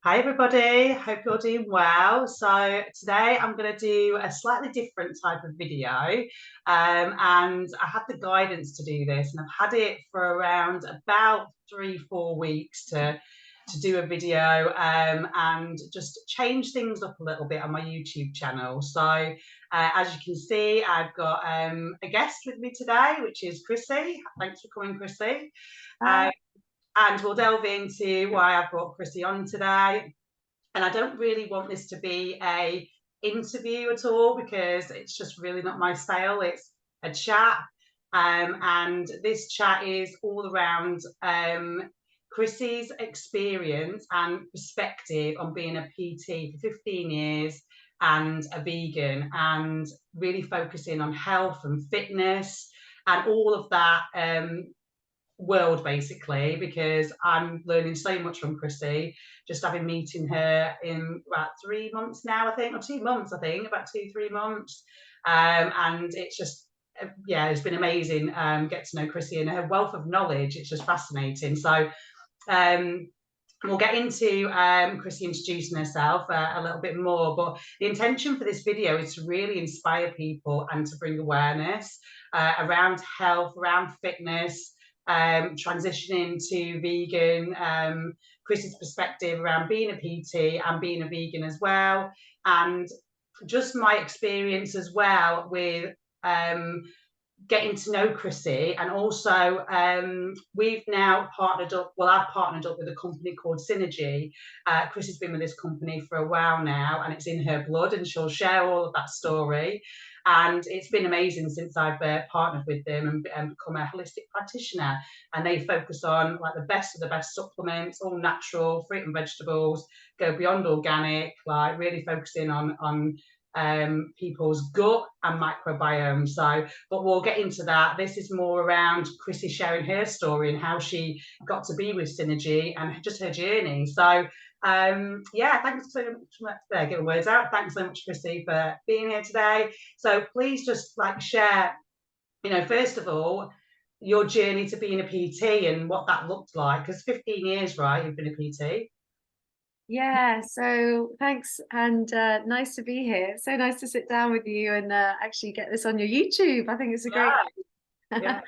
Hi everybody, hope you're doing well. So today I'm going to do a slightly different type of video, and I had the guidance to do this, and I've had it for around about 3-4 weeks to do a video and just change things up a little bit on my YouTube channel. So as you can see, I've got a guest with me today, which is Chrissy. Thanks for coming, Chrissy. Uh, And we'll delve into why I've brought Chrissy on today. And I don't really want this to be a interview at all because it's just really not my style. It's a chat. And this chat is all around Chrissy's experience and perspective on being a PT for 15 years and a vegan, and really focusing on health and fitness and all of that world, basically, because I'm learning so much from Chrissy, just having meeting her in about 3 months now, I think, or 2 months, I think, about 2-3 months. And it's just, yeah, it's been amazing. Get to know Chrissy and her wealth of knowledge. It's just fascinating. So um, we'll get into Chrissy introducing herself a little bit more, but the intention for this video is to really inspire people and to bring awareness around health, around fitness, transitioning to vegan, Chrissy's perspective around being a PT and being a vegan as well, and just my experience as well with getting to know Chrissy. And also we've now partnered up, well, I've partnered up with a company called Synergy. Chrissy's been with this company for a while now, and it's in her blood, and she'll share all of that story. And it's been amazing since I've partnered with them and become a holistic practitioner. And they focus on like the best of the best supplements, all natural, fruit and vegetables, go beyond organic, like really focusing on people's gut and microbiome. So, but we'll get into that. This is more around Chrissy sharing her story and how she got to be with Synergy and just her journey. So, yeah, thanks so much. There, get the words out. Thanks so much, Chrissy, for being here today. So, please just like share, first of all, your journey to being a PT and what that looked like. Because 15 years, right? You've been a PT. yeah, so thanks and nice to be here. So nice to sit down with you and actually get this on your YouTube. I think it's a great. Yeah, yeah.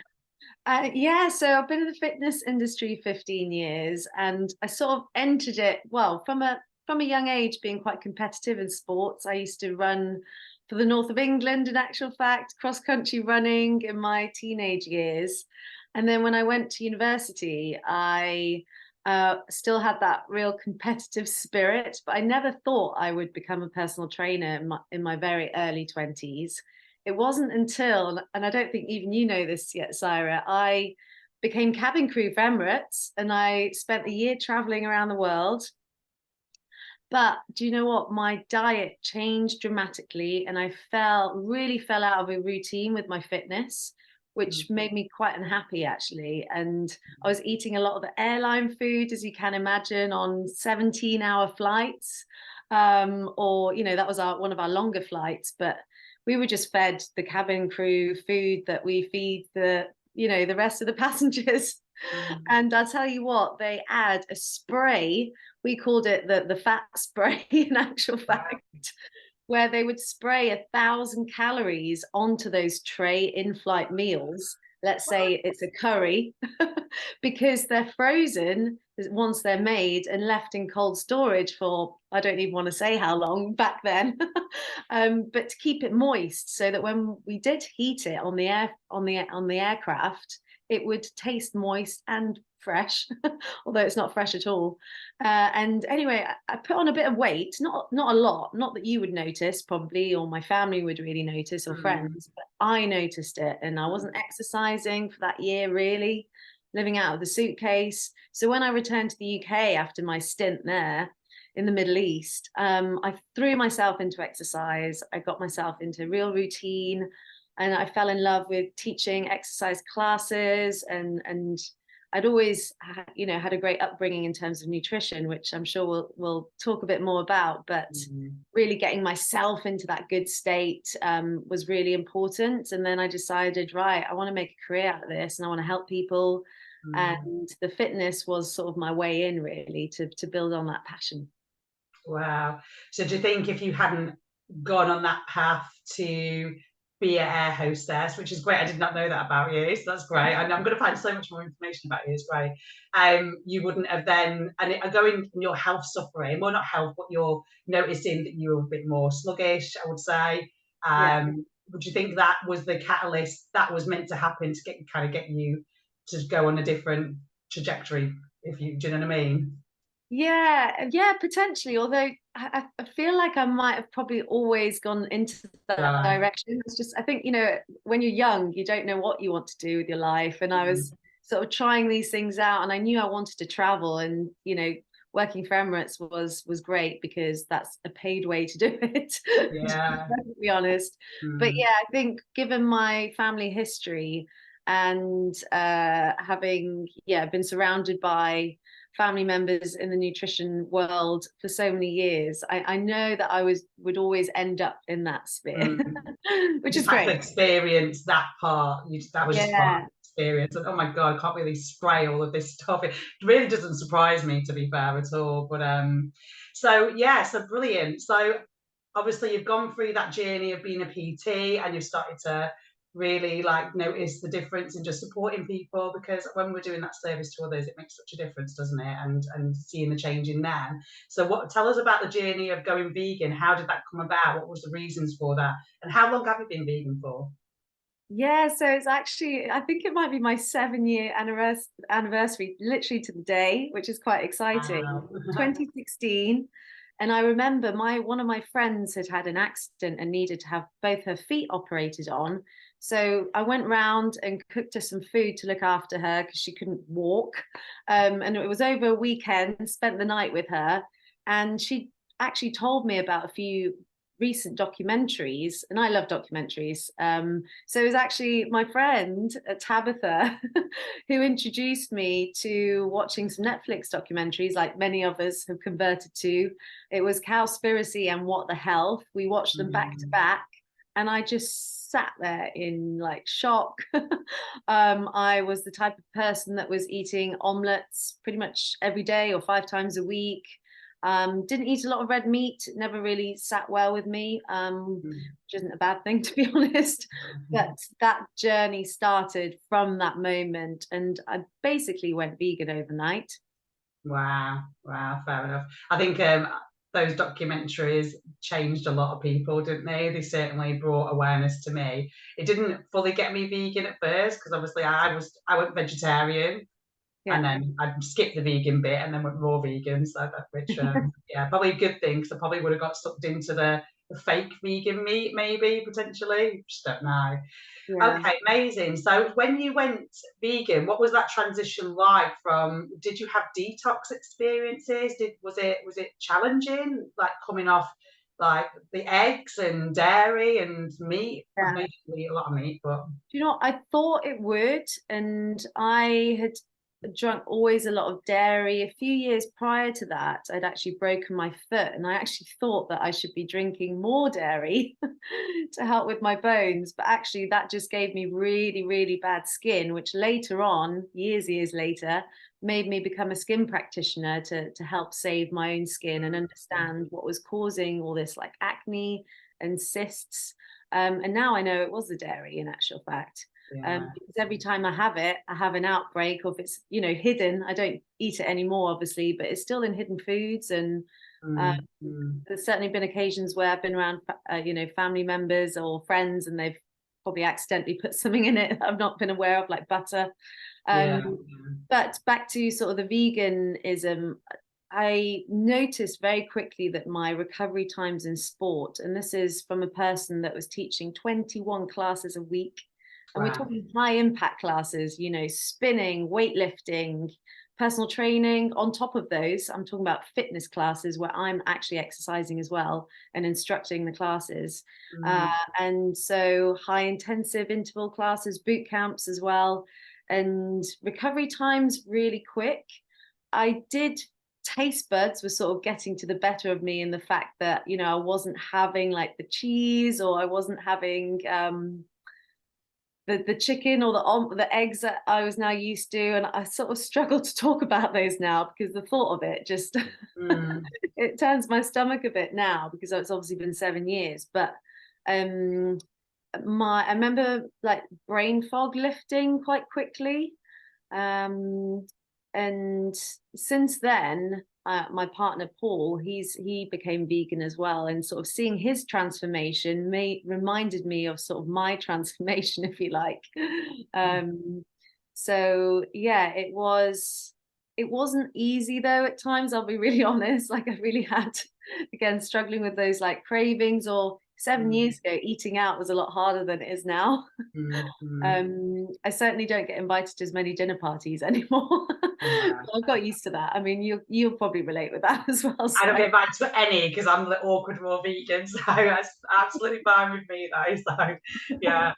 Yeah, so I've been in the fitness industry 15 years and I sort of entered it, well, from a young age, being quite competitive in sports. I used to run for the north of England, in actual fact, cross country running in my teenage years. And then when I went to university, I still had that real competitive spirit, but I never thought I would become a personal trainer in my very early 20s. It wasn't until, and I don't think even you know this yet, Syra, I became cabin crew for Emirates and I spent a year traveling around the world. But do you know what? My diet changed dramatically and I really fell out of a routine with my fitness, which made me quite unhappy actually. And I was eating a lot of the airline food, as you can imagine, on 17-hour flights. Or, that was one of our longer flights, but we were just fed the cabin crew food that we feed the rest of the passengers. Mm. And I'll tell you what, they add a spray. We called it the fat spray in actual fact, where they would spray 1,000 calories onto those tray in-flight meals. Let's say it's a curry, because they're frozen once they're made and left in cold storage for, I don't even want to say how long back then, but to keep it moist so that when we did heat it on the aircraft, it would taste moist and fresh, although it's not fresh at all. And anyway, I put on a bit of weight, not a lot, not that you would notice probably, or my family would really notice, or Mm. friends, but I noticed it. And I wasn't exercising for that year, really, living out of the suitcase. So when I returned to the UK after my stint there in the Middle East, I threw myself into exercise. I got myself into real routine and I fell in love with teaching exercise classes, and I'd always had a great upbringing in terms of nutrition, which I'm sure we'll talk a bit more about, but Mm. really getting myself into that good state was really important. And then I decided, right, I want to make a career out of this and I want to help people. Mm. And the fitness was sort of my way in, really, to build on that passion. Wow. So do you think if you hadn't gone on that path to be an air hostess, which is great, I did not know that about you, so that's great. And I'm going to find so much more information about you. It's great. You wouldn't have then, and going in your health suffering, well, not health, but you're noticing that you were a bit more sluggish, I would say. Yeah. Would you think that was the catalyst that was meant to happen to get you to go on a different trajectory? If you, do you know what I mean? Yeah, yeah, potentially. Although I feel like I might have probably always gone into that Right. direction. It's just, I think, when you're young, you don't know what you want to do with your life. And I was sort of trying these things out, and I knew I wanted to travel. And, working for Emirates was great because that's a paid way to do it, to be Yeah. perfectly honest. But Mm. yeah, I think given my family history and having, yeah, been surrounded by family members in the nutrition world for so many years, I know that would always end up in that sphere, Mm. which Just is had to great. experience that part. That was just part of Yeah. the experience. And oh my God, I can't really spray all of this stuff. It really doesn't surprise me, to be fair, at all. But so yeah, so brilliant. So obviously you've gone through that journey of being a PT, and you've started to really like notice the difference in just supporting people, because when we're doing that service to others, it makes such a difference, doesn't it? And seeing the change in them. So tell us about the journey of going vegan. How did that come about? What was the reasons for that? And how long have you been vegan for? Yeah, so it's actually, I think it might be my 7-year anniversary, literally to the day, which is quite exciting. Wow. 2016. And I remember one of my friends had had an accident and needed to have both her feet operated on. So I went round and cooked her some food to look after her because she couldn't walk. And it was over a weekend, spent the night with her. And she actually told me about a few recent documentaries, and I love documentaries. So it was actually my friend Tabitha who introduced me to watching some Netflix documentaries, like many of us have converted to. It was Cowspiracy and What the Health. We watched them back to back, and I just sat there in like shock. I was the type of person that was eating omelets pretty much every day or 5 times a week. Didn't eat a lot of red meat, never really sat well with me, which isn't a bad thing, to be honest. But that journey started from that moment, and I basically went vegan overnight. Wow, wow, fair enough. I think those documentaries changed a lot of people, didn't they? They certainly brought awareness to me. It didn't fully get me vegan at first because obviously I went vegetarian, and Yeah. then I skipped the vegan bit and then went raw vegan. So which yeah, probably a good thing because I probably would have got sucked into the fake vegan meat, maybe potentially. Just don't know. Yeah. Okay, amazing. So when you went vegan, what was that transition like from, did you have detox experiences? Was it challenging, like coming off like the eggs and dairy and meat? I Yeah. know you eat a lot of meat, but I thought it would, and I had drunk always a lot of dairy. A few years prior to that, I'd actually broken my foot, and I actually thought that I should be drinking more dairy to help with my bones. But actually, that just gave me really, really bad skin, which later on, years later, made me become a skin practitioner to help save my own skin and understand what was causing all this like acne and cysts. And now I know it was the dairy in actual fact. yeah. Because every time I have it, I have an outbreak, or if it's, hidden. I don't eat it anymore, obviously, but it's still in hidden foods. And uh, Mm, mm. there's certainly been occasions where I've been around, family members or friends, and they've probably accidentally put something in it that I've not been aware of, like butter. Yeah. But back to sort of the veganism, I noticed very quickly that my recovery times in sport, and this is from a person that was teaching 21 classes a week, and we're Wow. talking high impact classes, spinning, weightlifting, personal training. On top of those, I'm talking about fitness classes where I'm actually exercising as well and instructing the classes. Uh, Mm. and so high intensive interval classes, boot camps as well, and recovery times really quick. I did taste buds were sort of getting to the better of me in the fact that I wasn't having like the cheese, or I wasn't having the chicken or the eggs that I was now used to, and I sort of struggle to talk about those now because the thought of it just Mm. it turns my stomach a bit now because it's obviously been 7 years. But um, I remember like brain fog lifting quite quickly. And since then, my partner Paul, he became vegan as well, and sort of seeing his transformation reminded me of sort of my transformation, if you like. So yeah, it wasn't easy though at times, I'll be really honest. Like I really had, again, struggling with those like cravings, or 7 years ago, eating out was a lot harder than it is now. I certainly don't get invited to as many dinner parties anymore. Yeah. I've got used to that. I mean, you'll probably relate with that as well. I don't get invited to any because I'm the awkward raw vegan, so that's absolutely fine with me though. So yeah.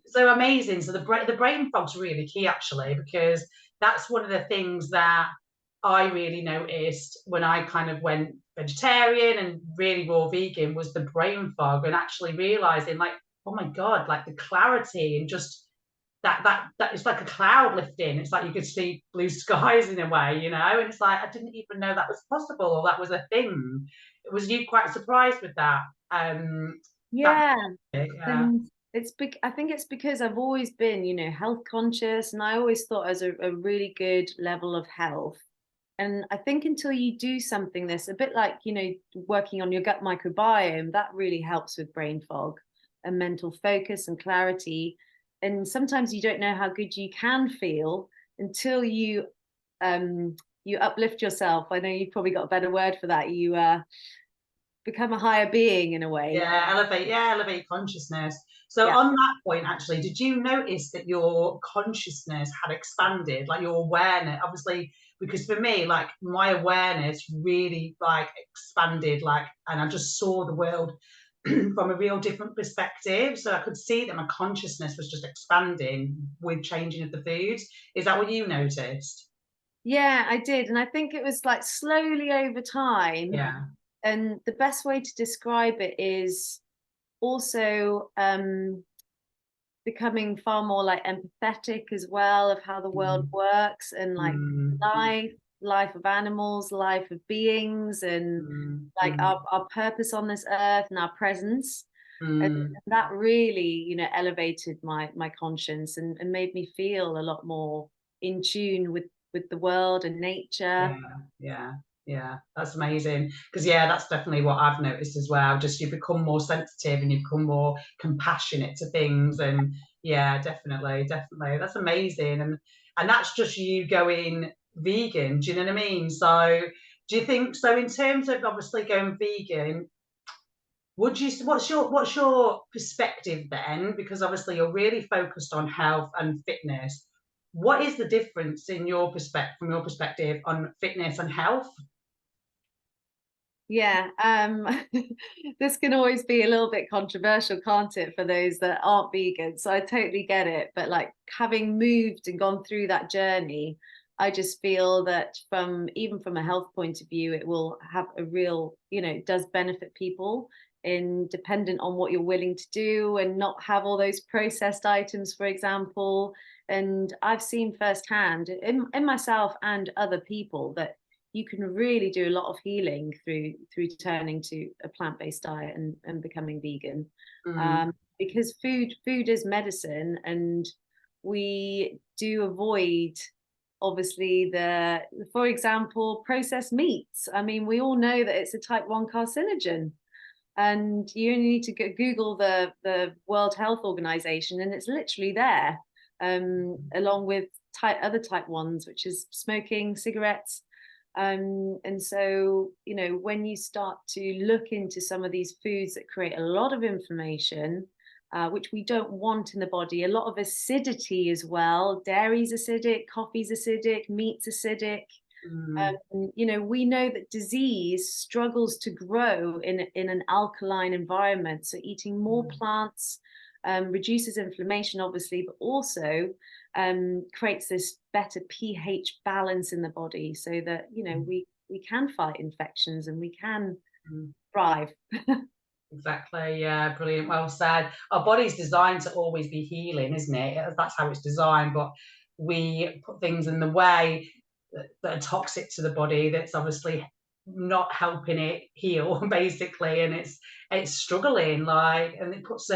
So amazing. So the brain fog's really key actually, because that's one of the things that I really noticed when I kind of went vegetarian and really raw vegan, was the brain fog, and actually realizing like, oh my God, like the clarity and just that it's like a cloud lifting. It's like you could see blue skies in a way, you know. And it's like I didn't even know that was possible or that was a thing. Was you quite surprised with that? Yeah. Yeah. And I think it's because I've always been, health conscious, and I always thought I was a really good level of health. And I think until you do something this, a bit like, working on your gut microbiome, that really helps with brain fog and mental focus and clarity. And sometimes you don't know how good you can feel until you uplift yourself. I know you've probably got a better word for that. You become a higher being in a way. Elevate consciousness. So Yeah. on that point, actually, did you notice that your consciousness had expanded, like your awareness? Obviously, because for me, like my awareness really like expanded, like, and I just saw the world from a real different perspective. So I could see that my consciousness was just expanding with changing of the foods. Is that what you noticed? Yeah, I did. And I think it was like slowly over time. Yeah. And the best way to describe it is also becoming far more like empathetic as well of how the world Mm, works, and like mm, life of animals, life of beings, and mm, like mm, our purpose on this earth and our presence. And mm. that really, elevated my conscience, and made me feel a lot more in tune with the world and nature. Yeah, yeah, yeah. That's amazing. Because yeah, that's definitely what I've noticed as well. Just you become more sensitive and you become more compassionate to things. And yeah, definitely, definitely. That's amazing. And that's just you going vegan. Do you know what I mean? So do you think so in terms of obviously going vegan, would you what's your perspective then? Because obviously you're really focused on health and fitness. What is the difference in your perspective from your perspective on fitness and health? Yeah, this can always be a little bit controversial, can't it, for those that aren't vegan? So I totally get it. But like having moved and gone through that journey, I just feel that even from a health point of view, it will have a real, it does benefit people, in dependent on what you're willing to do and not have all those processed items, for example. And I've seen firsthand in myself and other people that you can really do a lot of healing through turning to a plant-based diet and becoming vegan. Mm, Because food is medicine, and we do avoid obviously for example, processed meats. I mean, we all know that it's a type 1 carcinogen, and you only need to Google the World Health Organization, and it's literally there, along with other type 1s, which is smoking, cigarettes. And so, when you start to look into some of these foods that create a lot of inflammation, which we don't want in the body, a lot of acidity as well. Dairy's acidic, coffee's acidic, meat's acidic. mm, We know that disease struggles to grow in an alkaline environment. So eating more mm, plants reduces inflammation, obviously, but also creates this better pH balance in the body, so that we can fight infections and we can mm. thrive. Exactly. Yeah, brilliant. Well said. Our body's designed to always be healing, isn't it? That's how it's designed, but we put things in the way. that are toxic to the body, that's obviously not helping it heal basically, and it's struggling, like, and it puts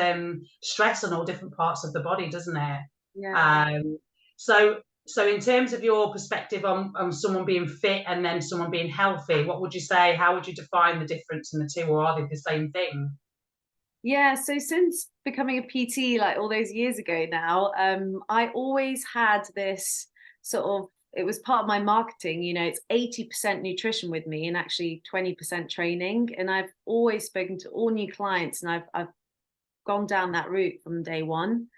stress on all different parts of the body, doesn't it? Yeah. um so in terms of your perspective on someone being fit and then someone being healthy, what would you say, how would you define the difference in the two, or are they the same thing? Yeah, so since becoming a PT like all those years ago now, I always had this sort of, it was part of my marketing, it's 80% nutrition with me and actually 20% training. And I've always spoken to all new clients, and I've gone down that route from day one,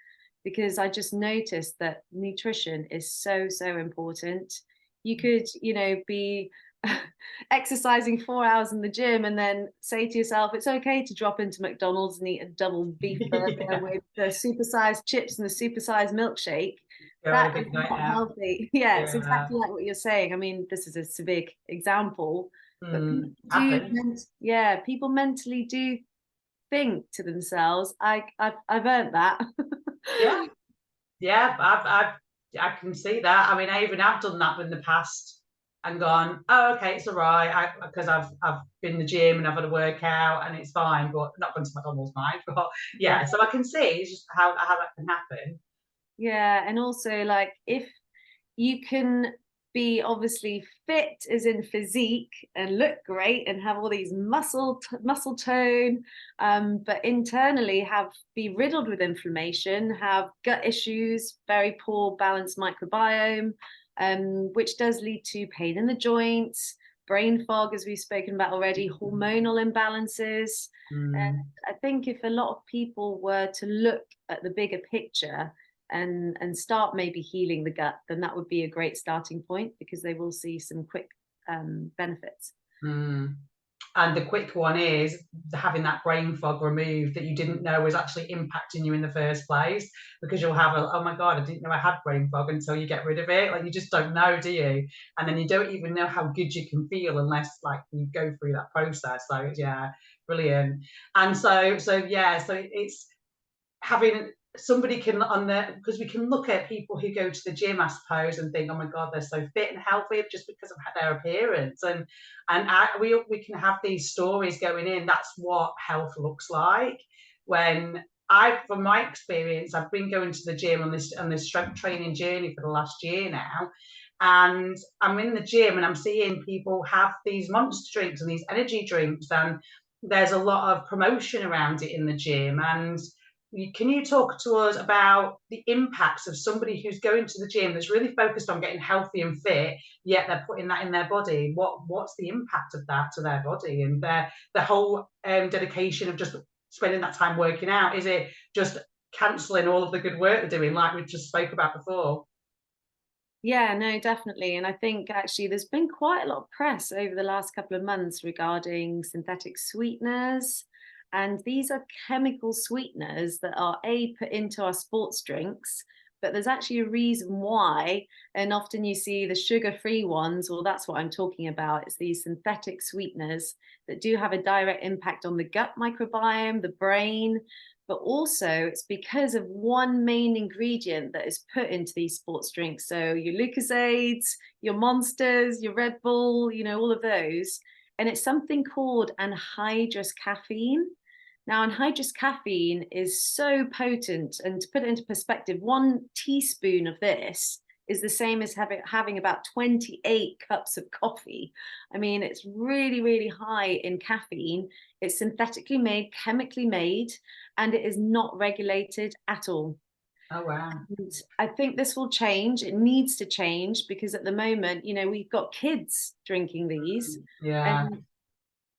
because I just noticed that nutrition is so, so important. You could, be exercising 4 hours in the gym and then say to yourself, it's okay to drop into McDonald's and eat a double beef burger Yeah, with the supersized chips and the supersized milkshake. go on a That is big night not out. healthy. Yeah, it's Yeah. exactly like what you're saying. I mean, this is a severe example, but people do, Happens. yeah, people mentally do think to themselves, I've earned that. Yeah, yeah, I can see that. I mean, I even have done that in the past and gone, oh, okay, it's all right, because I've been in the gym and I've had a workout and it's fine, but not going to McDonald's, mind. But Yeah. yeah, so I can see just how that can happen. Yeah, and also like if you can be obviously fit as in physique and look great and have all these muscle tone, but internally be riddled with inflammation, have gut issues, very poor balanced microbiome, which does lead to pain in the joints, brain fog, as we've spoken about already, hormonal imbalances. And Mm. I think if a lot of people were to look at the bigger picture and start maybe healing the gut, then that would be a great starting point, because they will see some quick benefits. Mm. And the quick one is having that brain fog removed that you didn't know was actually impacting you in the first place, because you'll have oh my God, I didn't know I had brain fog, until you get rid of it. Like, you just don't know, do you? And then you don't even know how good you can feel unless, like, you go through that process. So yeah, brilliant. And so yeah, so it's having somebody can on the, because we can look at people who go to the gym, I suppose, and think, oh my God, they're so fit and healthy just because of their appearance. And we can have these stories going in. That's what health looks like. When from my experience, I've been going to the gym on this strength training journey for the last year now, and I'm in the gym and I'm seeing people have these monster drinks and these energy drinks, and there's a lot of promotion around it in the gym. And can you talk to us about the impacts of somebody who's going to the gym that's really focused on getting healthy and fit, yet they're putting that in their body? What's the impact of that to their body and the whole dedication of just spending that time working out? Is it just cancelling all of the good work they're doing, like we just spoke about before? Yeah, no, definitely. And I think actually there's been quite a lot of press over the last couple of months regarding synthetic sweeteners. And these are chemical sweeteners that are put into our sports drinks, but there's actually a reason why. And often you see the sugar-free ones, well, that's what I'm talking about. It's these synthetic sweeteners that do have a direct impact on the gut microbiome, the brain, but also it's because of one main ingredient that is put into these sports drinks. So your Lucozades, your Monsters, your Red Bull, all of those. And it's something called anhydrous caffeine. Now, anhydrous caffeine is so potent. And to put it into perspective, 1 teaspoon of this is the same as having about 28 cups of coffee. I mean, it's really, really high in caffeine. It's synthetically made, chemically made, and it is not regulated at all. Oh wow. And I think this will change. It needs to change, because at the moment, we've got kids drinking these. Yeah. And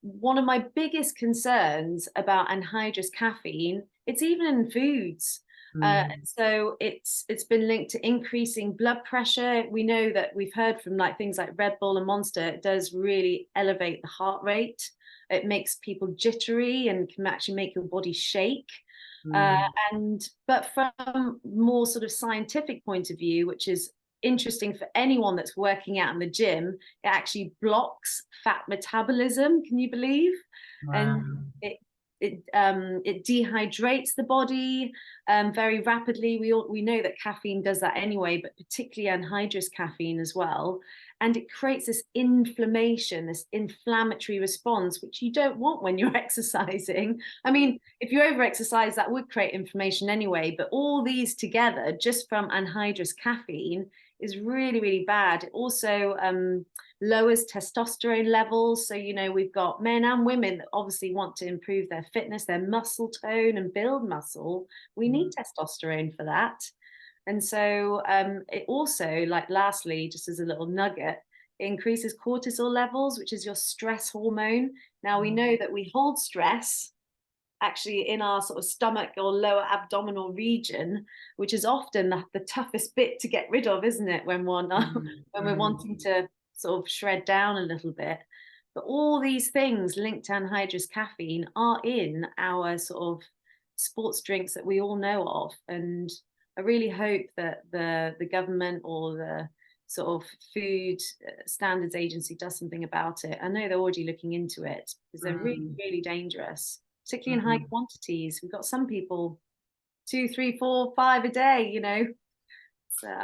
one of my biggest concerns about anhydrous caffeine, it's even in foods. Mm. So it's been linked to increasing blood pressure. We know that we've heard from like things like Red Bull and Monster, it does really elevate the heart rate. It makes people jittery and can actually make your body shake. Uh, Mm. but from more sort of scientific point of view, which is interesting for anyone that's working out in the gym, it actually blocks fat metabolism. Can you believe? Wow. And it dehydrates the body very rapidly. We know that caffeine does that anyway, but particularly anhydrous caffeine as well. and it creates this inflammation, this inflammatory response, which you don't want when you're exercising. I mean, if you over-exercise, that would create inflammation anyway, but all these together, just from anhydrous caffeine, is really, really bad. It also lowers testosterone levels. So, you know, we've got men and women that obviously want to improve their fitness, their muscle tone and build muscle. We need testosterone for that. And so it also, like, lastly, just as a little nugget, it increases cortisol levels, which is your stress hormone. Now, we know that we hold stress actually in our sort of stomach or lower abdominal region, which is often the toughest bit to get rid of, isn't it, when we're when we're wanting to sort of shred down a little bit. But all these things linked to anhydrous caffeine are in our sort of sports drinks that we all know of. And I really hope that the government or the sort of food standards agency does something about it. I know they're already looking into it because they're really, really dangerous, particularly in high quantities. We've got some people 2, 3, 4, 5 a day, you know.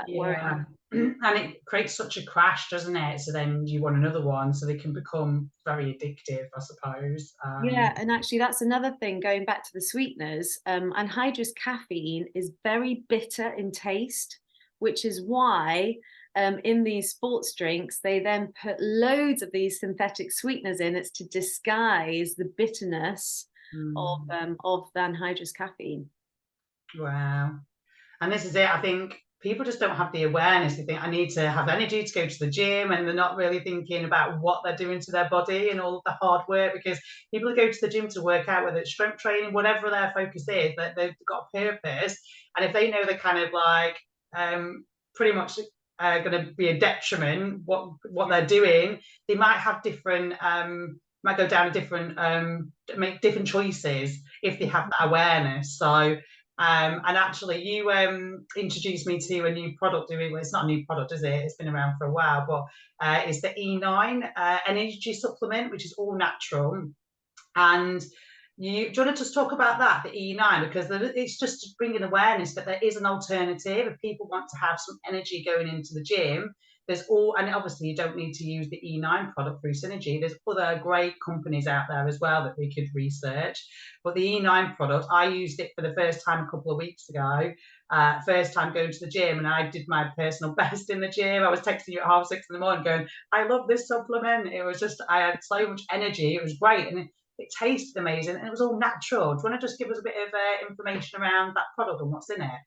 Yeah. And it creates such a crash, doesn't it? So then you want another one, so they can become very addictive, I suppose. Yeah, and actually that's another thing, going back to the sweeteners, anhydrous caffeine is very bitter in taste, which is why in these sports drinks, they then put loads of these synthetic sweeteners in. It's to disguise the bitterness of the anhydrous caffeine. Wow. And this is it. I think people just don't have the awareness. They think, I need to have energy to go to the gym, and they're not really thinking about what they're doing to their body and all of the hard work, because people go to the gym to work out, whether it's strength training, whatever their focus is, that they've got a purpose. And if they know they're kind of like pretty much going to be a detriment, what they're doing, they might have different might go down different make different choices if they have that awareness. So and actually, you introduced me to a new product. Well, it's not a new product, is it? It's been around for a while, but it's the E9 energy supplement, which is all natural. And do you want to just talk about that, the E9? Because it's just bringing awareness that there is an alternative. If people want to have some energy going into the gym, and obviously you don't need to use the E9 product through Synergy. There's other great companies out there as well that we could research. But the E9 product, I used it for the first time a couple of weeks ago. First time going to the gym, and I did my personal best in the gym. I was texting you at 6:30 in the morning going, I love this supplement. It was just, I had so much energy. It was great. And it tasted amazing, and it was all natural. Do you want to just give us a bit of information around that product and what's in it?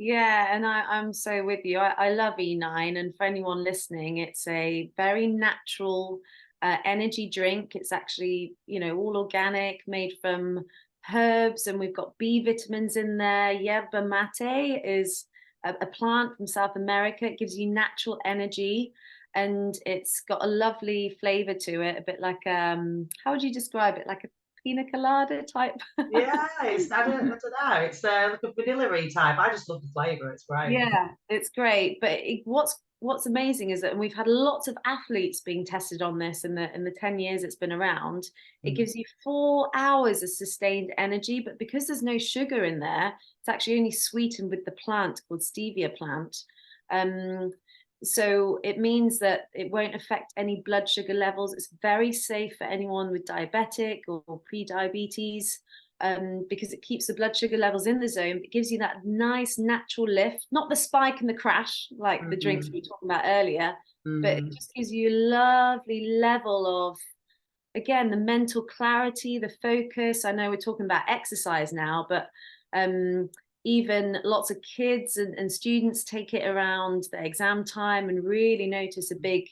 Yeah, and I'm so with you. I love E9, and for anyone listening, it's a very natural energy drink. It's actually, you know, all organic, made from herbs, and we've got B vitamins in there. Yerba mate is a plant from South America. It gives you natural energy, and it's got a lovely flavor to it, a bit like how would you describe it? Like a pina colada type. Yeah, I don't know. It's like a vanilla-y type. I just love the flavour. It's great. Yeah, it's great. But what's amazing is that, and we've had lots of athletes being tested on this in the 10 years it's been around. It gives you 4 hours of sustained energy, but because there's no sugar in there, it's actually only sweetened with the plant called stevia plant. So it means that it won't affect any blood sugar levels. It's very safe for anyone with diabetic or pre-diabetes. Because it keeps the blood sugar levels in the zone. It gives you that nice natural lift, not the spike and the crash like the drinks we were talking about earlier, but it just gives you a lovely level of, again, the mental clarity, the focus. I know we're talking about exercise now, but even lots of kids and students take it around the exam time and really notice a big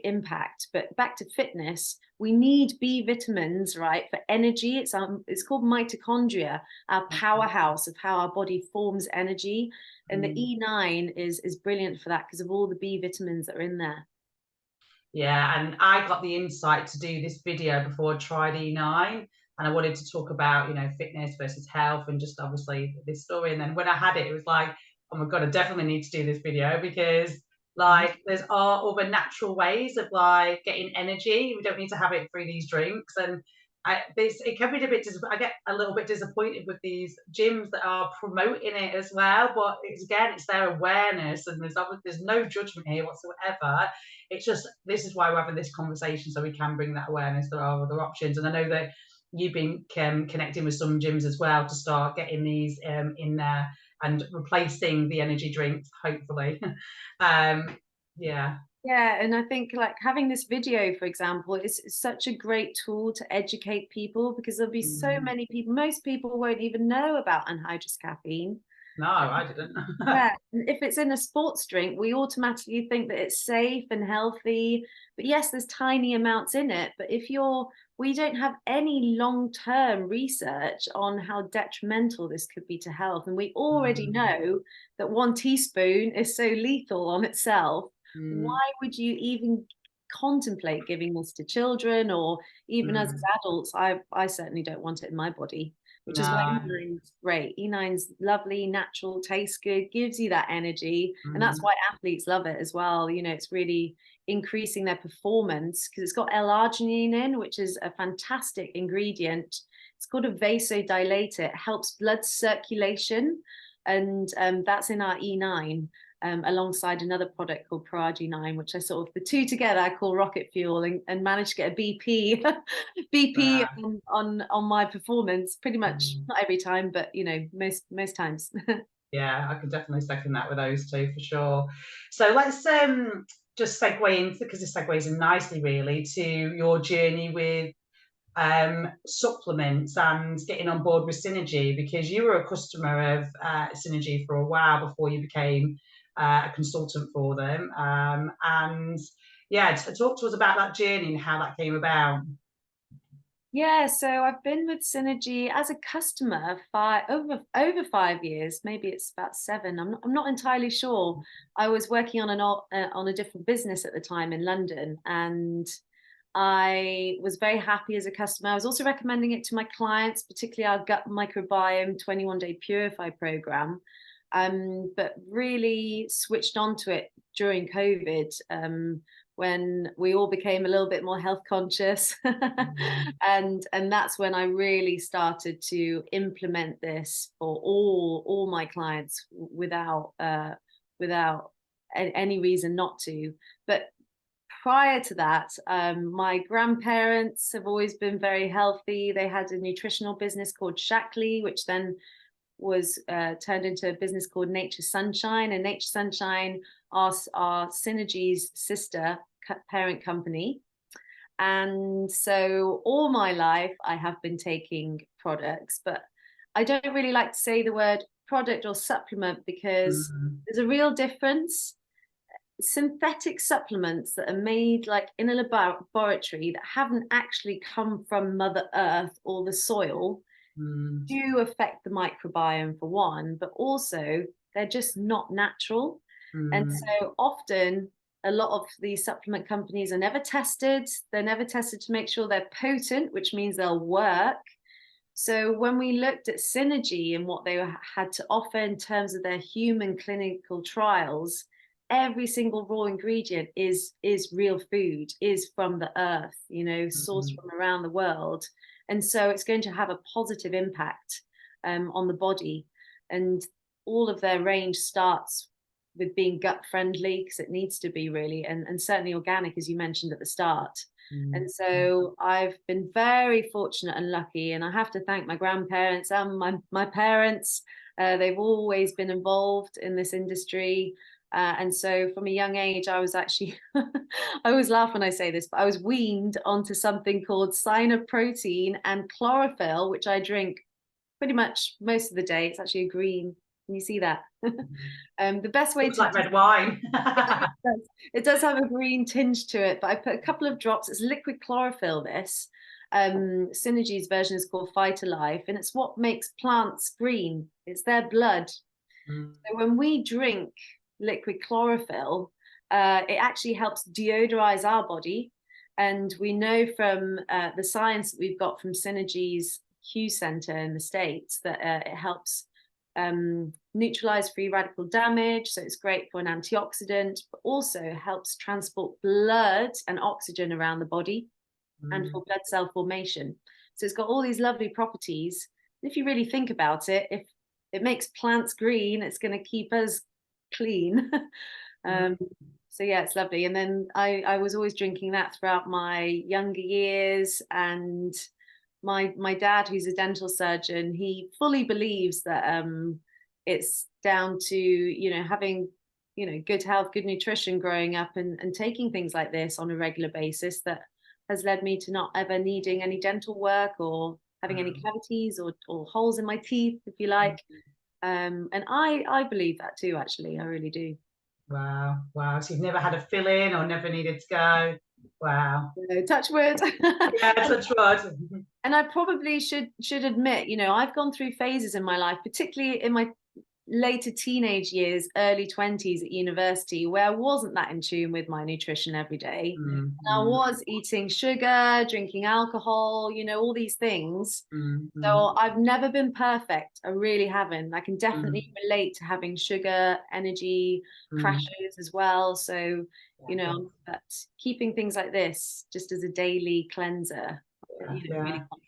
impact. But back to fitness, we need B vitamins, right, for energy. It's called mitochondria, our powerhouse of how our body forms energy, and the E9 is brilliant for that because of all the B vitamins that are in there. Yeah, and I got the insight to do this video before I tried E9, and I wanted to talk about, you know, fitness versus health and just obviously this story. And then when I had it, it was like, oh my God, I definitely need to do this video, because like there's other natural ways of like getting energy. We don't need to have it through these drinks. And it can be a bit. I get a little bit disappointed with these gyms that are promoting it as well. But it's their awareness, and there's no judgment here whatsoever. It's just this is why we're having this conversation, so we can bring that awareness. There are other options, and I know that you've been connecting with some gyms as well to start getting these in there and replacing the energy drinks, hopefully. Yeah. Yeah, and I think like having this video, for example, is such a great tool to educate people, because there'll be so many people, most people won't even know about anhydrous caffeine. No, I didn't. Yeah, and if it's in a sports drink, we automatically think that it's safe and healthy. But yes, there's tiny amounts in it. But we don't have any long-term research on how detrimental this could be to health. And we already know that 1 teaspoon is so lethal on itself. Why would you even contemplate giving this to children, or even as adults? I certainly don't want it in my body, which is why No. E9's great. E9's lovely, natural, tastes good, gives you that energy. And that's why athletes love it as well. You know, it's really increasing their performance because it's got L-arginine in, which is a fantastic ingredient. It's called a vasodilator. It helps blood circulation. And that's in our E9. Alongside another product called Parag9, which I sort of, the two together I call rocket fuel, and managed to get a BP on my performance pretty much, not every time, but you know, most times. Yeah, I can definitely second that with those two for sure. So let's just segue into, because this segues in nicely really to your journey with supplements and getting on board with Synergy, because you were a customer of Synergy for a while before you became a consultant for them. And yeah, talk to us about that journey and how that came about. Yeah, so I've been with Synergy as a customer over 5 years, maybe it's about 7. I'm not entirely sure. I was working on a different business at the time in London, and I was very happy as a customer. I was also recommending it to my clients, particularly our gut microbiome 21-day Purify program, but really switched onto it during COVID, when we all became a little bit more health conscious. and that's when I really started to implement this for all my clients without any reason not to. But prior to that, my grandparents have always been very healthy. They had a nutritional business called Shackley, which then was turned into a business called Nature Sunshine. And Nature Sunshine are Synergy's sister parent company. And so all my life I have been taking products, but I don't really like to say the word product or supplement, because there's a real difference. Synthetic supplements that are made like in a laboratory that haven't actually come from Mother Earth or the soil do affect the microbiome, for one, but also they're just not natural. And so often a lot of these supplement companies are never tested. They're never tested to make sure they're potent, which means they'll work. So when we looked at Synergy and what they had to offer in terms of their human clinical trials, every single raw ingredient is real food, is from the earth, you know, sourced from around the world. And so it's going to have a positive impact on the body. And all of their range starts with being gut friendly, because it needs to be really, and certainly organic, as you mentioned at the start. And so I've been very fortunate and lucky, and I have to thank my grandparents and my parents. They've always been involved in this industry. And so from a young age, I was actually, I always laugh when I say this, but I was weaned onto something called cyanoprotein and chlorophyll, which I drink pretty much most of the day. It's actually a green. Can you see that? The best way Looks like red wine. it does have a green tinge to it, but I put a couple of drops. It's liquid chlorophyll, this. Synergy's version is called Phytolife, and it's what makes plants green. It's their blood. So when we drink liquid chlorophyll, it actually helps deodorize our body. And we know from the science that we've got from Synergy's Q Center in the States that it helps neutralize free radical damage. So it's great for an antioxidant, but also helps transport blood and oxygen around the body and for blood cell formation. So it's got all these lovely properties. If you really think about it, if it makes plants green, it's going to keep us clean. Mm. um, so yeah, it's lovely. And then I was always drinking that throughout my younger years. And my dad, who's a dental surgeon, he fully believes that it's down to, having, good health, good nutrition growing up, and taking things like this on a regular basis that has led me to not ever needing any dental work or having any cavities or holes in my teeth, if you like. And I believe that too, actually. I really do. Wow, wow. So you've never had a fill-in or never needed to go? Wow. So, touch wood. Yeah, touch wood. And I probably should admit, I've gone through phases in my life, particularly in my later teenage years, early 20s at university, where I wasn't that in tune with my nutrition every day. Mm, And I was eating sugar, drinking alcohol, all these things. So I've never been perfect. I really haven't. I can definitely relate to having sugar, energy crashes as well. So, but keeping things like this just as a daily cleanser, yeah. really helps.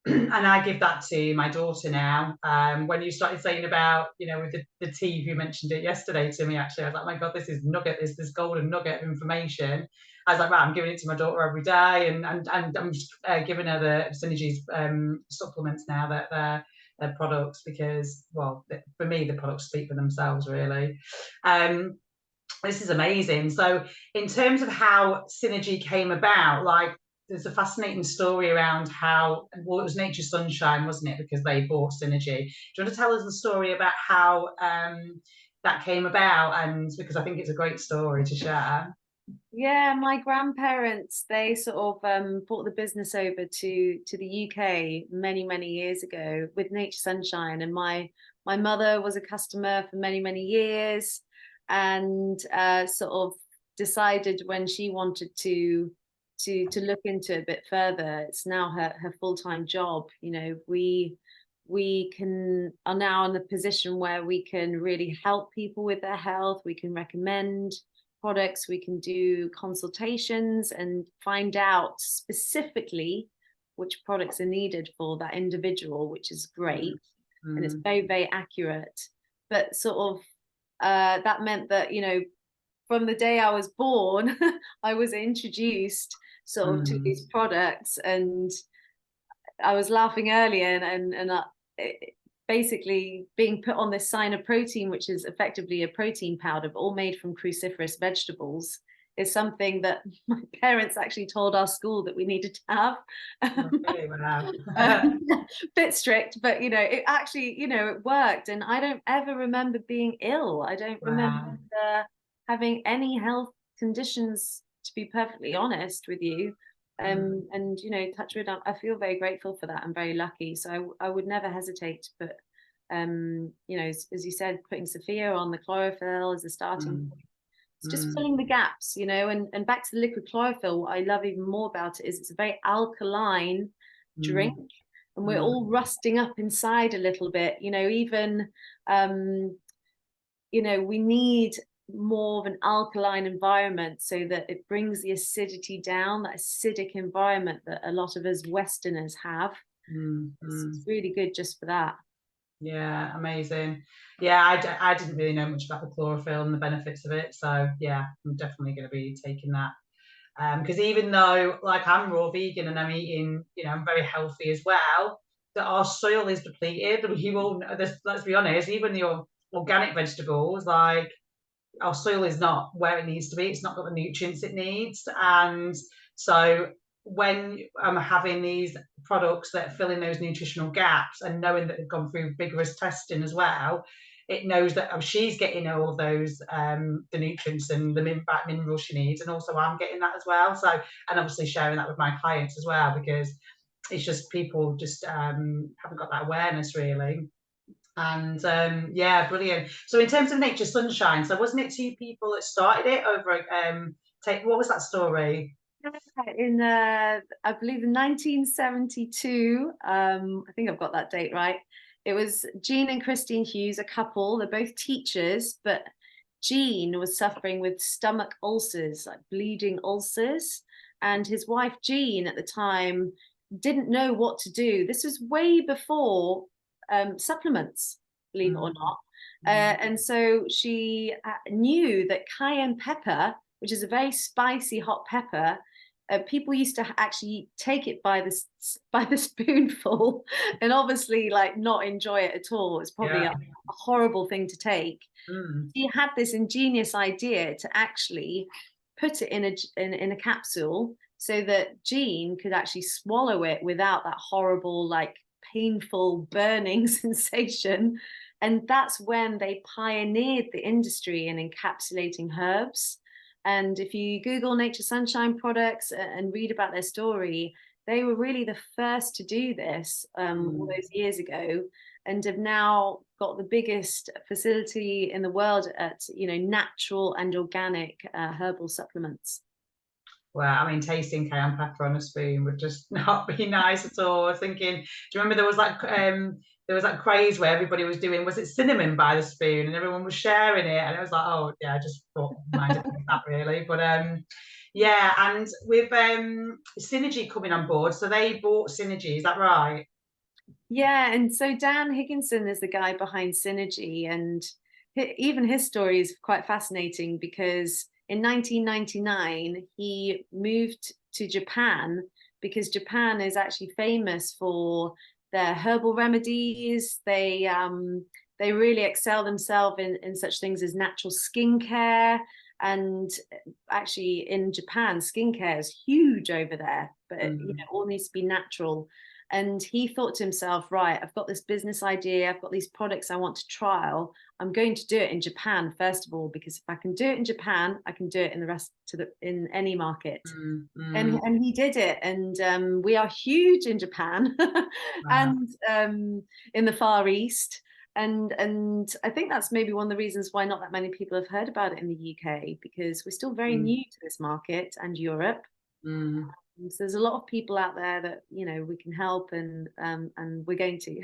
And I give that to my daughter now. When you started saying about, with the tea, you mentioned it yesterday to me, actually. I was like, my God, this is nugget, this golden nugget of information. I was like, right, I'm giving it to my daughter every day, and I'm giving her the Synergies supplements now, that they're products, because, well, for me, the products speak for themselves, really. This is amazing. So in terms of how Synergy came about, like, there's a fascinating story around how, well, it was Nature Sunshine, wasn't it? Because they bought Synergy. Do you want to tell us the story about how that came about? And because I think it's a great story to share. Yeah, my grandparents, they sort of brought the business over to the UK many years ago with Nature Sunshine, and my mother was a customer for many years, and sort of decided when she wanted to look into it a bit further. It's now her full-time job. We are now in the position where we can really help people with their health. We can recommend products, we can do consultations and find out specifically which products are needed for that individual, which is great. And it's very accurate. But sort of that meant that, from the day I was born, I was introduced sort of to these products. And I was laughing earlier, and basically being put on this cyanoprotein, which is effectively a protein powder, but all made from cruciferous vegetables, is something that my parents actually told our school that we needed to have. Okay, wow. Bit strict, but it actually, it worked. And I don't ever remember being ill. I don't remember having any health conditions, to be perfectly honest with you. And touch wood, I feel very grateful for that. I'm very lucky. So I would never hesitate to put, as you said, putting Sophia on the chlorophyll as a starting point. It's just filling the gaps, and back to the liquid chlorophyll. What I love even more about it is it's a very alkaline drink, and we're all rusting up inside a little bit, even, we need more of an alkaline environment so that it brings the acidity down, that acidic environment that a lot of us Westerners have. It's really good just for that. Yeah, amazing. Yeah, I didn't really know much about the chlorophyll and the benefits of it. So yeah, I'm definitely going to be taking that. Because even though, like, I'm raw vegan and I'm eating, I'm very healthy as well, that our soil is depleted. We all know this, let's be honest, even the organic vegetables, like, our soil is not where it needs to be. It's not got the nutrients it needs. And so when I'm having these products that fill in those nutritional gaps, and knowing that they've gone through vigorous testing as well, it knows that she's getting all of those, the nutrients and the minerals she needs, and also I'm getting that as well. So, and obviously sharing that with my clients as well, because it's just people just haven't got that awareness, really. And yeah, brilliant. So in terms of Nature Sunshine, so wasn't it two people that started it over what was that story? In I believe in 1972, I think I've got that date right. It was Jean and Christine Hughes, a couple. They're both teachers, but Jean was suffering with stomach ulcers, like bleeding ulcers, and his wife Jean at the time didn't know what to do. This was way before supplements, believe it or not. And so she knew that cayenne pepper, which is a very spicy hot pepper, people used to actually take it by the spoonful, and obviously like not enjoy it at all. It's probably a horrible thing to take. She had this ingenious idea to actually put it in a capsule so that Jean could actually swallow it without that horrible, like painful burning sensation. And that's when they pioneered the industry in encapsulating herbs. And if you Google Nature Sunshine products and read about their story, they were really the first to do this all those years ago, and have now got the biggest facility in the world at, you know, natural and organic herbal supplements. Well, I mean, tasting cayenne pepper on a spoon would just not be nice at all. I was thinking, do you remember there was that craze where everybody was doing, was it cinnamon by the spoon, and everyone was sharing it, and it was like, oh yeah, I just thought reminded me of that really. But yeah, and with Synergy coming on board, so they bought Synergy, is that right? Yeah, and so Dan Higginson is the guy behind Synergy, and even his story is quite fascinating because in 1999 he moved to Japan because Japan is actually famous for their herbal remedies. They really excel themselves in such things as natural skincare. And actually in Japan, skincare is huge over there, but you know, all needs to be natural. And he thought to himself, right, I've got this business idea, I've got these products I want to trial. I'm going to do it in Japan, first of all, because if I can do it in Japan, I can do it in the rest in any market. And he did it. And we are huge in Japan Wow. and in the Far East. And I think that's maybe one of the reasons why not that many people have heard about it in the UK, because we're still very new to this market, and Europe. So there's a lot of people out there that, you know, we can help, and we're going to.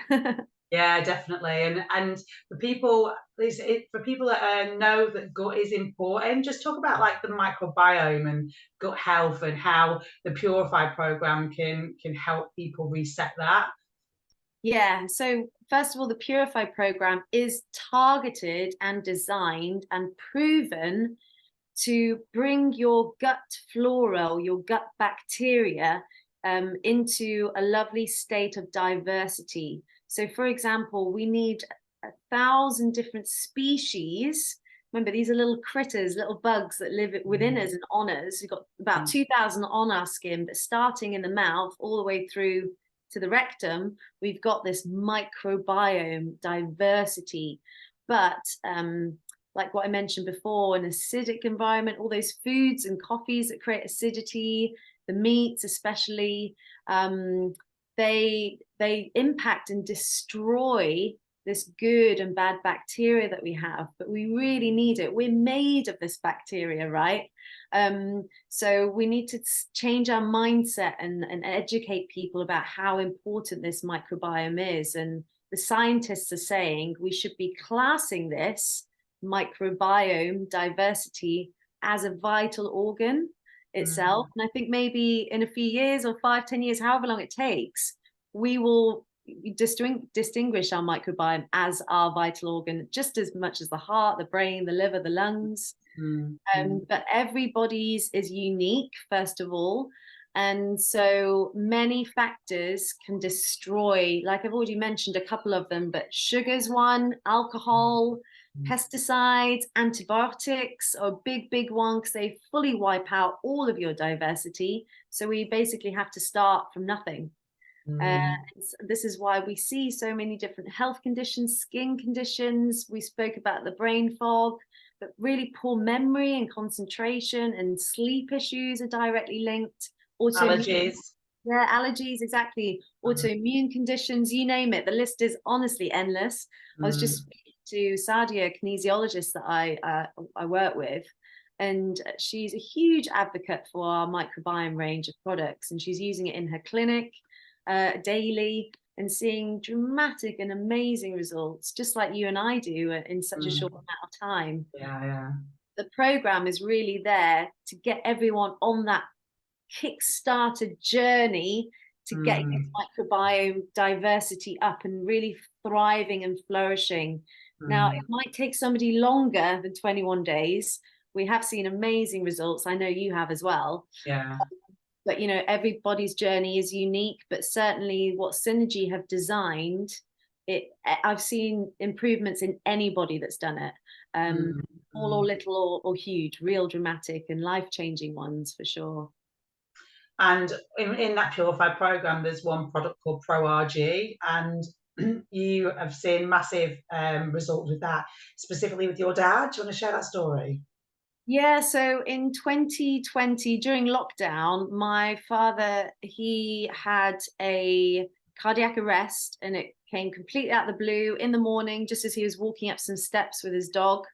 Yeah, definitely. And for people that know that gut is important, just talk about like the microbiome and gut health and how the Purify program can help people reset that. Yeah, so first of all, the Purify program is targeted and designed and proven to bring your gut flora, or your gut bacteria, into a lovely state of diversity. So, for example, we need 1,000 different species. Remember, these are little critters, little bugs that live within us and on us. We've got about 2,000 on our skin, but starting in the mouth all the way through to the rectum, we've got this microbiome diversity. But like what I mentioned before, an acidic environment, all those foods and coffees that create acidity, the meats especially, they impact and destroy this good and bad bacteria that we have, but we really need it. We're made of this bacteria, right? So we need to change our mindset and educate people about how important this microbiome is. And the scientists are saying we should be classing this microbiome diversity as a vital organ itself. And I think maybe in a few years, or 5-10 years, however long it takes, we will distinguish our microbiome as our vital organ, just as much as the heart, the brain, the liver, the lungs. But everybody's is unique, first of all. And so many factors can destroy, like I've already mentioned a couple of them, but sugar's one, alcohol, pesticides, antibiotics are a big one, because they fully wipe out all of your diversity. So we basically have to start from nothing. This is why we see so many different health conditions, skin conditions. We spoke about the brain fog, but really poor memory and concentration and sleep issues are directly linked. Allergies. Yeah, allergies, exactly. Autoimmune conditions, you name it. The list is honestly endless. I was just speaking to Sadia, a kinesiologist that I work with, and she's a huge advocate for our microbiome range of products, and she's using it in her clinic daily and seeing dramatic and amazing results, just like you and I do in such a short amount of time. Yeah. The program is really there to get everyone on that kick-started journey to get your microbiome diversity up and really thriving and flourishing. Now, it might take somebody longer than 21 days. We have seen amazing results. I know you have as well. Yeah. But, you know, everybody's journey is unique, but certainly what Synergy have designed, I've seen improvements in anybody that's done it. Small or little or huge, real dramatic and life-changing ones for sure. And in that Purify program, there's one product called Pro RG, and you have seen massive results with that, specifically with your dad. Do you want to share that story? Yeah, so in 2020, during lockdown, my father, he had a cardiac arrest, and it came completely out of the blue in the morning, just as he was walking up some steps with his dog.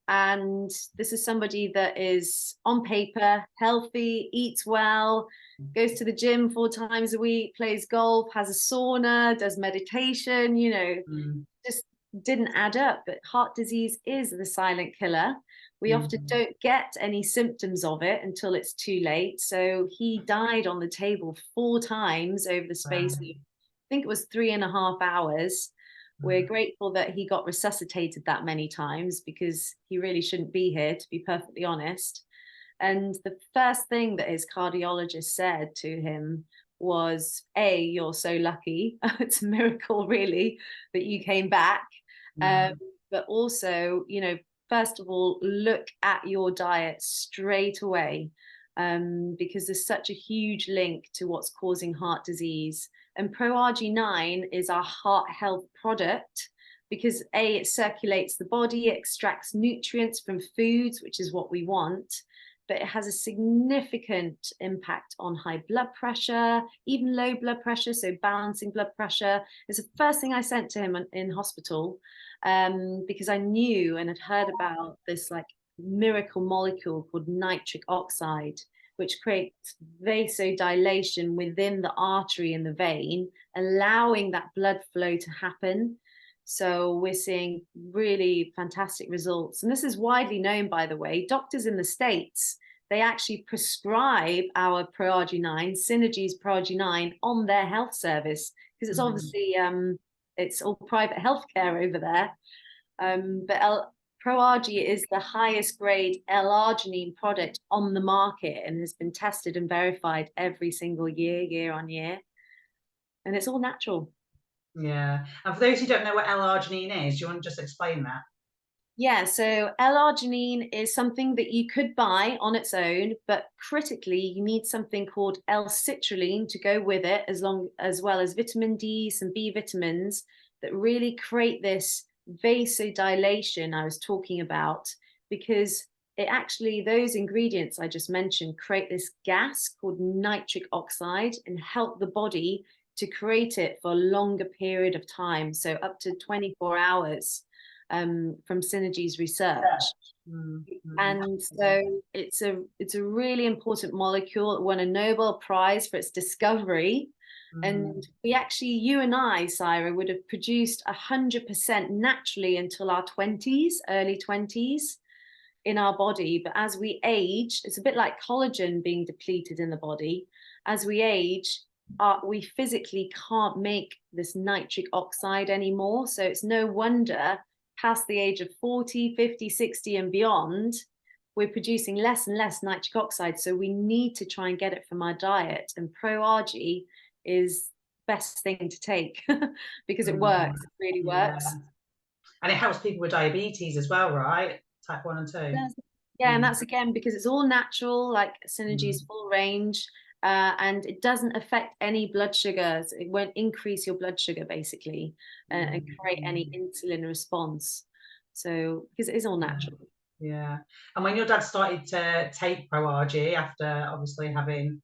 And this is somebody that is on paper healthy, eats well, goes to the gym 4 times a week, plays golf, has a sauna, does meditation, you know, just didn't add up. But heart disease is the silent killer. We often don't get any symptoms of it until it's too late. So he died on the table 4 times over the space of, I think it was 3.5 hours. We're grateful that he got resuscitated that many times, because he really shouldn't be here, to be perfectly honest. And the first thing that his cardiologist said to him was, you're so lucky. It's a miracle, really, that you came back. But also, you know, first of all, look at your diet straight away, because there's such a huge link to what's causing heart disease. And Pro RG9 is our heart health product because it circulates the body, it extracts nutrients from foods, which is what we want, but it has a significant impact on high blood pressure, even low blood pressure, so balancing blood pressure. It's the first thing I sent to him in hospital, because I knew and had heard about this like miracle molecule called nitric oxide, which creates vasodilation within the artery in the vein, allowing that blood flow to happen. So we're seeing really fantastic results. And this is widely known, by the way. Doctors in the States, they actually prescribe our Pro RG9, Synergy's Pro RG9, on their health service, because it's obviously, it's all private healthcare over there. But Pro RG is the highest grade L-arginine product on the market and has been tested and verified every single year, year on year. And it's all natural. Yeah. And for those who don't know what L-arginine is, do you want to just explain that? Yeah, so L-arginine is something that you could buy on its own, but critically, you need something called L-citrulline to go with it, as well as vitamin D, some B vitamins that really create this vasodilation I was talking about, because it actually, those ingredients I just mentioned create this gas called nitric oxide and help the body to create it for a longer period of time, so up to 24 hours, from Synergy's research. And so it's a really important molecule. It won a Nobel Prize for its discovery. And we actually, you and I, Syra, would have produced 100% naturally until our 20s, early 20s in our body. But as we age, it's a bit like collagen being depleted in the body. As we age, we physically can't make this nitric oxide anymore. So it's no wonder past the age of 40, 50, 60 and beyond, we're producing less and less nitric oxide. So we need to try and get it from our diet. And Pro RG is best thing to take because it works. It really works. And it helps people with diabetes as well, right? Type 1 and 2. Yeah, and that's again because it's all natural, like Synergy's full range, and it doesn't affect any blood sugars. It won't increase your blood sugar basically, and create any insulin response. So because it is all natural. Yeah. And when your dad started to take Pro RG after obviously having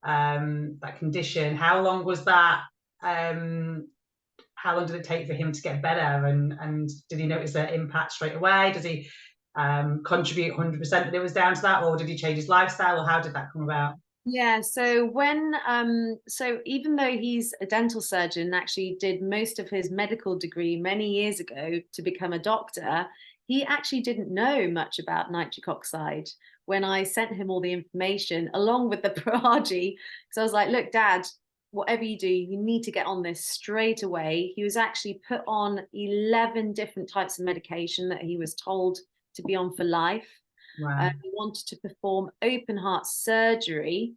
that condition, how long was that? How long did it take for him to get better? And did he notice the impact straight away? Does he contribute 100% that it was down to that, or did he change his lifestyle, or how did that come about? Yeah, so so even though he's a dental surgeon, actually did most of his medical degree many years ago to become a doctor, he actually didn't know much about nitric oxide when I sent him all the information along with the Pro RG. So I was like, look, Dad, whatever you do, you need to get on this straight away. He was actually put on 11 different types of medication that he was told to be on for life. Wow. He wanted to perform open heart surgery,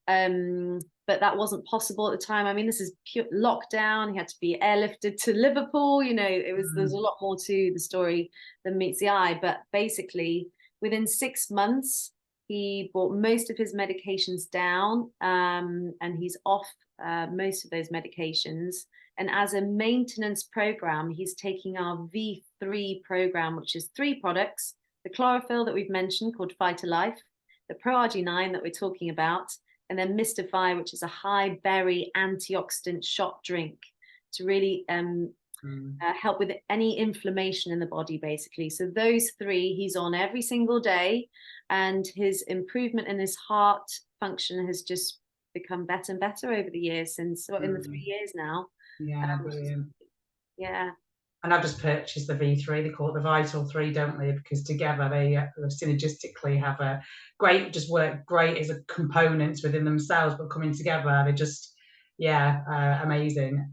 but that wasn't possible at the time. I mean, this is pure lockdown. He had to be airlifted to Liverpool. You know, there's a lot more to the story than meets the eye. But basically, within 6 months, he brought most of his medications down, and he's off most of those medications. And as a maintenance program, he's taking our V3 program, which is 3 products: the chlorophyll that we've mentioned called Fight Life, the ProRG9 that we're talking about, and then Mystify, which is a high berry antioxidant shot drink to really help with any inflammation in the body, basically. So those 3 he's on every single day, and his improvement in his heart function has just become better and better over the years, since in the 3 years now. Yeah, brilliant. Yeah. And I've just purchased the V3. They call it the Vital 3, don't they? Because together they synergistically have a great, just work great as a components within themselves, but coming together, they just, amazing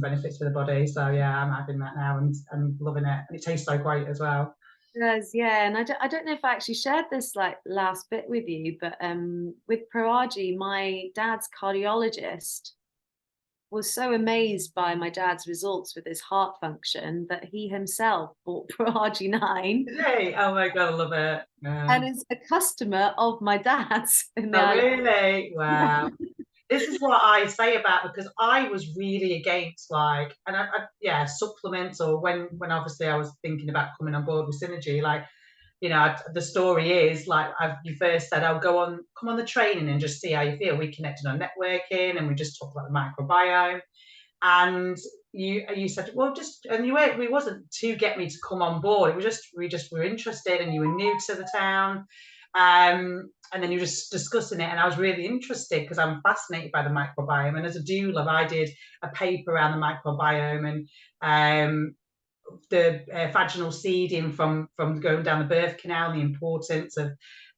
benefits for the body. So yeah, I'm having that now and loving it. And it tastes so great as well. It does, yeah. And I don't know if I actually shared this like last bit with you, but with ProRG, my dad's cardiologist was so amazed by my dad's results with his heart function that he himself bought ProRG9. Yay! Oh my God, I love it. And is a customer of my dad's in the Oh, island. really? Wow. This is what I say about, because I was really against like, and supplements, or when obviously I was thinking about coming on board with Synergy, like, the story is like, you first said, I'll come on the training and just see how you feel. We connected on networking and we just talked about the microbiome. And you said, well, we wasn't to get me to come on board. It was we were interested, and you were new to the town. And then you were just discussing it, and I was really interested because I'm fascinated by the microbiome. And as a doula, I did a paper around the microbiome and the vaginal seeding from going down the birth canal, the importance of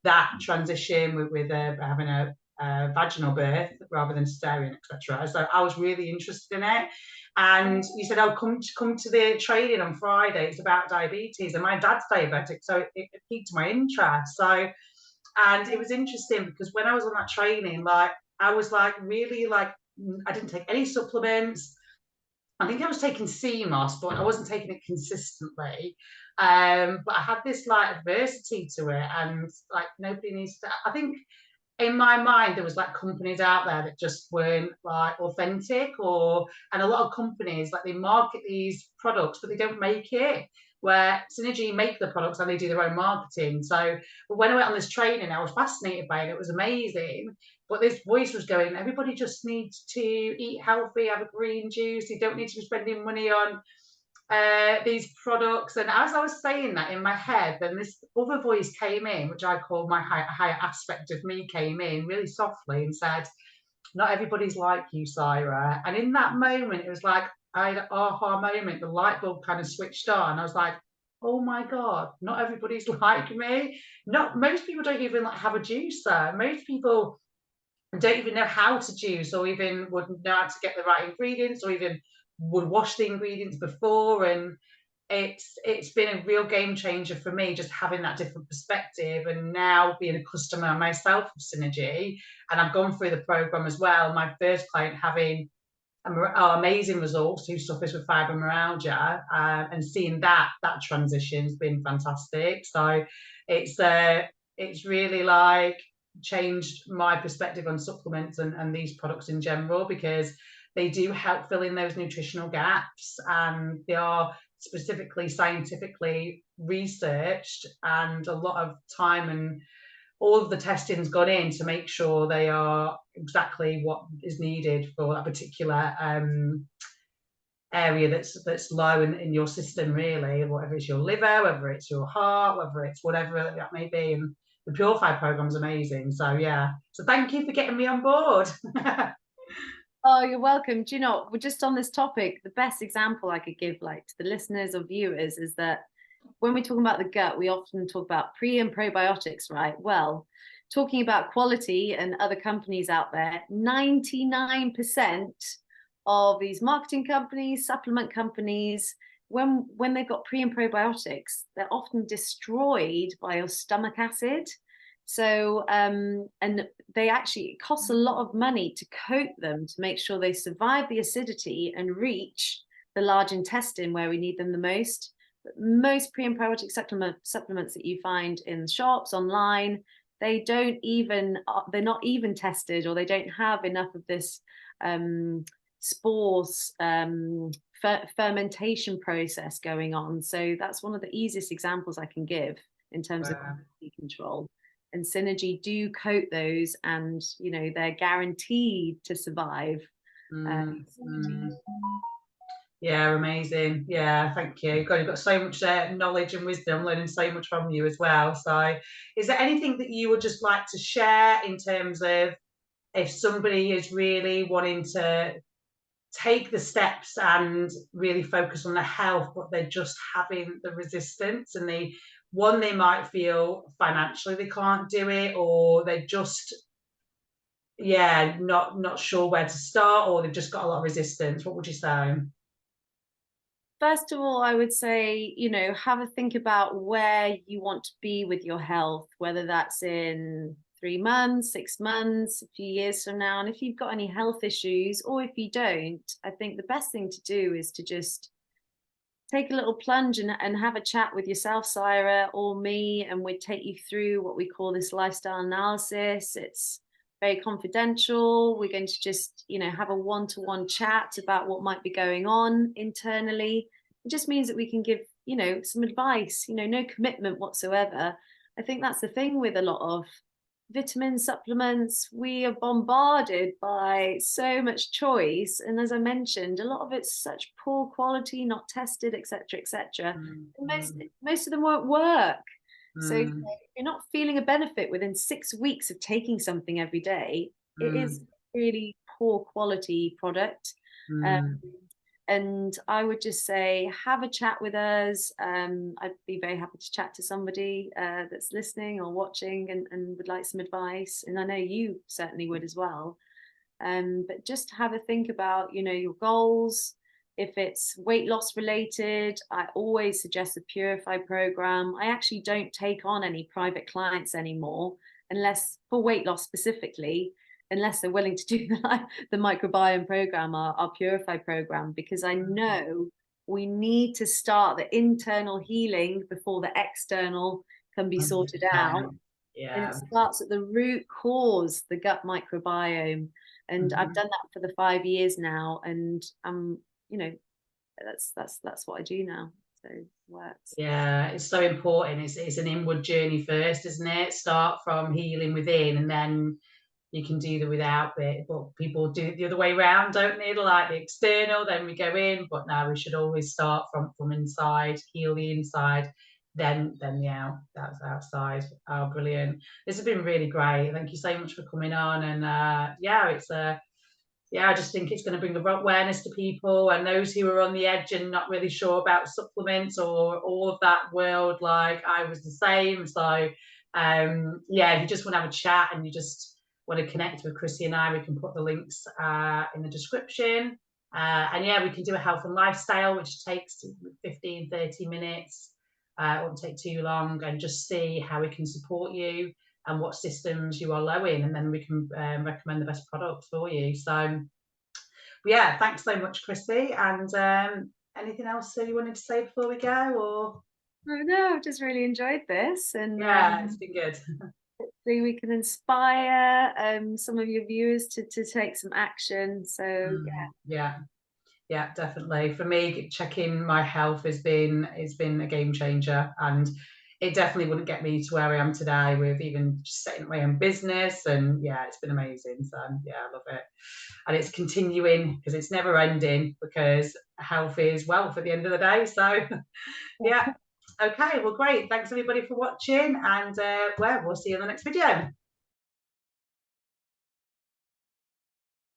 that transition with having a vaginal birth rather than cesarean, etc. So I was really interested in it. And you said, "Oh, come to the training on Friday. It's about diabetes," and my dad's diabetic, so it piqued my interest. So, and it was interesting because when I was on that training, like I was like really like, I didn't take any supplements. I think I was taking CMOS, but I wasn't taking it consistently. But I had this like adversity to it, and like nobody needs to. I think in my mind there was like companies out there that just weren't like authentic, and a lot of companies like they market these products but they don't make it. Where Synergy make the products and they do their own marketing. So when I went on this training, I was fascinated by it. It was amazing. But this voice was going, everybody just needs to eat healthy, have a green juice. You don't need to be spending money on these products. And as I was saying that in my head, then this other voice came in, which I call my higher aspect of me, came in really softly and said, not everybody's like you, Syra. And in that moment, it was like I had an aha moment. The light bulb kind of switched on. I was like, oh my God, not everybody's like me. Not most people don't even have a juicer. Most people don't even know how to juice, or even wouldn't know how to get the right ingredients, or even would wash the ingredients before. And it's been a real game changer for me, just having that different perspective, and now being a customer myself of Synergy. And I've gone through the program as well. My first client having amazing results, who suffers with fibromyalgia, and seeing that transition has been fantastic. So it's really like changed my perspective on supplements and these products in general, because they do help fill in those nutritional gaps, and they are specifically scientifically researched, and a lot of time and all of the testing's gone in to make sure they are exactly what is needed for that particular area that's low in your system, really, whether it's your liver, whether it's your heart, whether it's whatever that may be. And the Purify program is amazing. So yeah, so thank you for getting me on board. Oh, you're welcome. Do you know, we're just on this topic. The best example I could give, like, to the listeners or viewers, is that when we talk about the gut, we often talk about pre and probiotics, right? Well, talking about quality and other companies out there, 99% of these marketing companies, supplement companies, when they've got pre and probiotics, they're often destroyed by your stomach acid. So, and they actually, it costs a lot of money to coat them to make sure they survive the acidity and reach the large intestine where we need them the most. But most pre and probiotic supplements that you find in shops, online, they don't even, they're not even tested, or they don't have enough of this spores fermentation process going on. So that's one of the easiest examples I can give in terms of quality control. And Synergy do coat those, and they're guaranteed to survive. Yeah, amazing. Yeah, thank you. God, you've got so much knowledge and wisdom, learning so much from you as well. So is there anything that you would just like to share in terms of if somebody is really wanting to take the steps and really focus on their health, but they're just having the resistance, and they might feel financially they can't do it, or they're just not sure where to start, or they've just got a lot of resistance? What would you say? First of all, I would say, have a think about where you want to be with your health, whether that's in 3 months, 6 months, a few years from now. And if you've got any health issues, or if you don't, I think the best thing to do is to just take a little plunge and have a chat with yourself, Syra, or me, and we'd take you through what we call this lifestyle analysis. It's very confidential. We're going to just, have a one-to-one chat about what might be going on internally. It just means that we can give, some advice, no commitment whatsoever. I think that's the thing with a lot of vitamin supplements. We are bombarded by so much choice, and as I mentioned, a lot of it's such poor quality, not tested, etc. Most of them won't work. So if you're not feeling a benefit within 6 weeks of taking something every day, it is really poor quality product. And I would just say, have a chat with us. I'd be very happy to chat to somebody that's listening or watching and would like some advice. And I know you certainly would as well. But just have a think about, your goals. If it's weight loss related, I always suggest a Purify program. I actually don't take on any private clients anymore, unless for weight loss specifically, unless they're willing to do the microbiome program, our Purify program, because I know we need to start the internal healing before the external can be sorted out. Yeah. And it starts at the root cause, the gut microbiome. And I've done that for the 5 years now, and that's what I do now. So it works. Yeah, it's so important. It's an inward journey first, isn't it? Start from healing within, and then you can do the without bit. But people do it the other way around, don't they? Like the external, then we go in. But no, we should always start from inside, heal the inside, then the out. That's outside. Oh, brilliant! This has been really great. Thank you so much for coming on. And I just think it's going to bring awareness to people, and those who are on the edge and not really sure about supplements or all of that world. Like I was the same. So if you just want to have a chat and you just want to connect with Chrissy and I, we can put the links in the description. And we can do a health and lifestyle, which takes 15-30 minutes. It won't take too long, and just see how we can support you and what systems you are low in, and then we can recommend the best products for you. So thanks so much, Chrissy. And anything else that you wanted to say before we go? Or no, I've just really enjoyed this, and it's been good. hopefully we can inspire some of your viewers to take some action. So yeah, definitely. For me, checking my health has been a game changer, and it definitely wouldn't get me to where I am today with even just setting up my own business. And it's been amazing. So I love it. And it's continuing, because it's never ending, because health is wealth at the end of the day. So okay, well, great. Thanks everybody for watching, and we'll see you in the next video.